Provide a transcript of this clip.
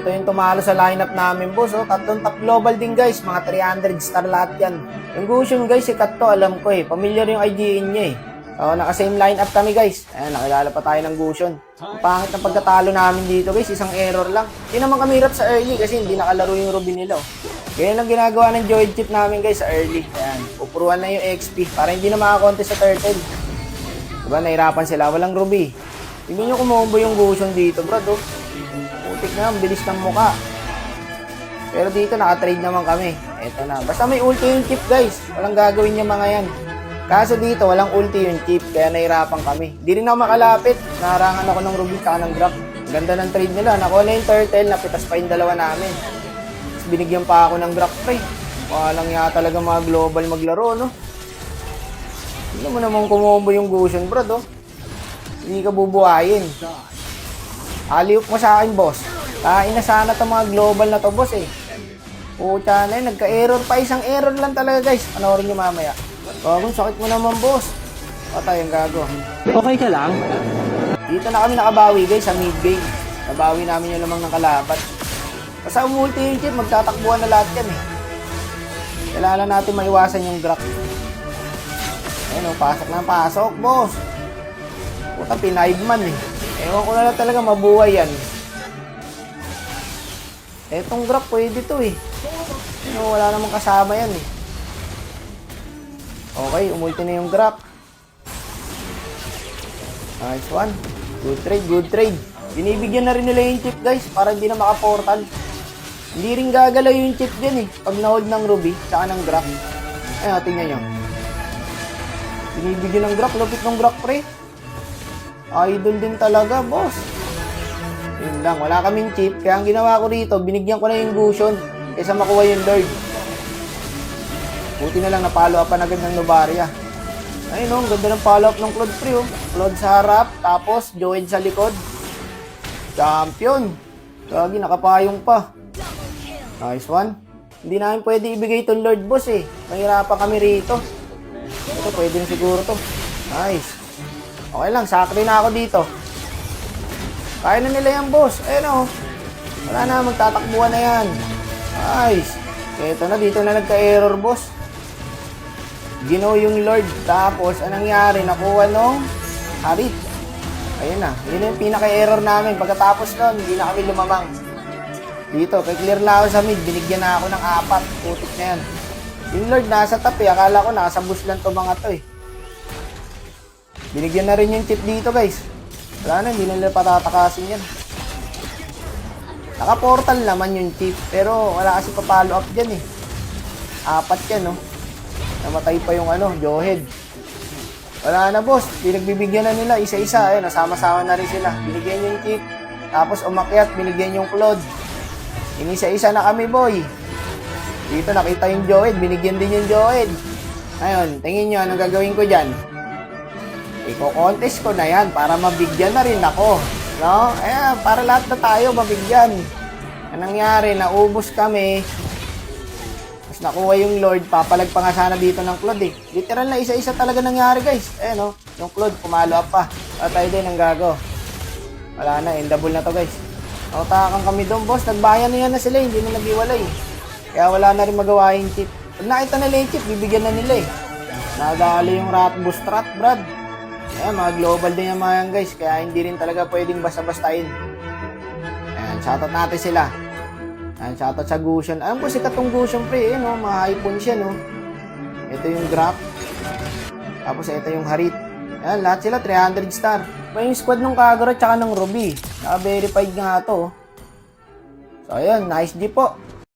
Ito yung tumalo sa lineup namin, boss. Oh. Tatlong top global din, guys. Mga 300 star lahat yan. Yung Gusion, guys, sikat to. Alam ko eh. Familiar yung IGN niya eh. So, naka-same lineup kami, guys. Ayan, nakilala pa tayo ng Gusion. Ang pangit ng pagkatalo namin dito, guys. Isang error lang. Hindi naman kami hirap sa early kasi hindi nakalaro yung Ruby nila. Oh. Ganyan lang ginagawa ng Joy Chip namin, guys, sa early. Ayan, pupuruan na yung XP para hindi na makakontest sa turtle. Diba, nahirapan sila. Walang Ruby. Hindi nyo kumombo yung Gusion dito, bro. Oh. Putik na, bilis ng muka. Pero dito naka-trade naman kami. Eto na. Basta may ulti yung chip, guys. Walang gagawin yung mga yan. Kaso dito, walang ulti yung chip. Kaya nahirapan kami. Di rin ako makalapit. Naharangan ako ng Ruby tsaka ng Grok. Ganda ng trade nila. Nakuha na yung turtle. Napitas pa yung dalawa namin. Tapos binigyan pa ako ng Grok pre. Walang nga talaga mga global maglaro, no? Hindi mo naman kumombo yung Gusion, bro, do. Hindi ka bubuhayin. Aliup mo sa akin, boss. Kain na sana itong mga global na to, boss, eh. Pucha na yun. Nagka-error pa. Isang error lang talaga, guys. Panoorin nyo mamaya. Gagong, sakit mo naman, boss. Patay ang gago. Okay ka lang? Dito na kami nakabawi, guys, sa mid-game. Nabawi namin yung lamang ng kalaban. Basta umulti yung chip, magtatakbuhan na lahat yan, eh. Kailangan natin maiwasan yung Grok. Ayun, pasok na pasok, boss. Puta, pinaibman, eh. Ewan ko na lang talaga, mabuhay yan. Etong Grok, pwede to eh. Ano, wala namang kasama yan eh. Okay, umulti na yung Grok. Nice one. Good trade, good trade. Binibigyan na rin nila yung chip, guys, para hindi na makaportal. Hindi rin gagalaw yung chip dyan eh. Pag na-hold ng Ruby, tsaka ng Grok. Ayun, tingnan nyo. Binibigyan ng Grok, lupit ng Grok, pre. Idol din talaga, boss. Yun lang, wala kaming chip. Kaya ang ginawa ko rito, binigyan ko na yung Gusion kaysa makuha yung Lord. Buti na lang na-follow upan agad ng Novaria. Ayun, oh, ganda ng follow up ng Claude pre, oh. Claude sa harap, tapos Joed sa likod. Champion. Gagi, nakapayong pa. Nice one. Hindi namin pwede ibigay itong Lord, boss, eh. Mahirapan kami rito. Ito, pwede na siguro to. Nice. Okay lang, sakri na ako dito. Kaya na nila yan, boss. Ayun o. Wala na, magtatakbuhan na yan. Nice. Ito na, dito na nagka-error, boss. Ginaw yung Lord. Tapos, anong nangyari? Nakuha nung Harit. Ayun na. Yun na yung pinaka-error namin. Pagkatapos nun, hindi na kami lumamang. Dito, kay-clear na ako sa mid. Binigyan na ako ng 4. Putik na yan. Yung Lord nasa top eh. Akala ko nasa bush lang to mga to eh. Binigyan na rin yung chip dito, guys. Wala na, hindi na nila patatakasin yan. Naka-portal naman yung chip. Pero wala kasi pa-follow up dyan eh. 4 yan, no? Namatay pa yung Johead. Wala na, boss. Pinagbibigyan na nila isa-isa. Ayun, nasama-sama na rin sila. Binigyan yung chip. Tapos umakyat, binigyan yung Claude. Inisa-isa na kami, boy. Dito nakita yung Johead. Binigyan din yung Johead. Ngayon, tingin nyo, anong gagawin ko dyan? Iko-contest ko na yan para mabigyan na rin ako. No? Ayan, para lahat na tayo mabigyan. Anong nangyari? Naubos kami. Tapos nakuha yung Lord. Papalag pa nga sana dito ng Claude eh. Literal na isa-isa talaga nangyari, guys. Ayan, no? Yung Claude, pumalo up pa. Patay din ang gago. Wala na, endable na to, guys. Nautakan kami doon, boss. Nagbayan na yan na sila. Hindi na nag-iwalay. Kaya wala na rin magawa yung chip. Pag nakita nila yung chip, bibigyan na nila eh. Nadali yung rat boost rat, brad. Ayan, mga global din yung mga yan, guys. Kaya hindi rin talaga pwedeng basta-bastain. Ayan, shoutout natin sila. Ayan, shoutout sa Gusion. Alam ko sikat tong Gusion, pre. Ayan, no? Mga iPhone siya, no? Ito yung Grok. Tapos ito yung Harit. Ayan, lahat sila 300 star. May yung squad ng Kagura tsaka ng Ruby. Naka-verified nga to. So, ayan, nice G po.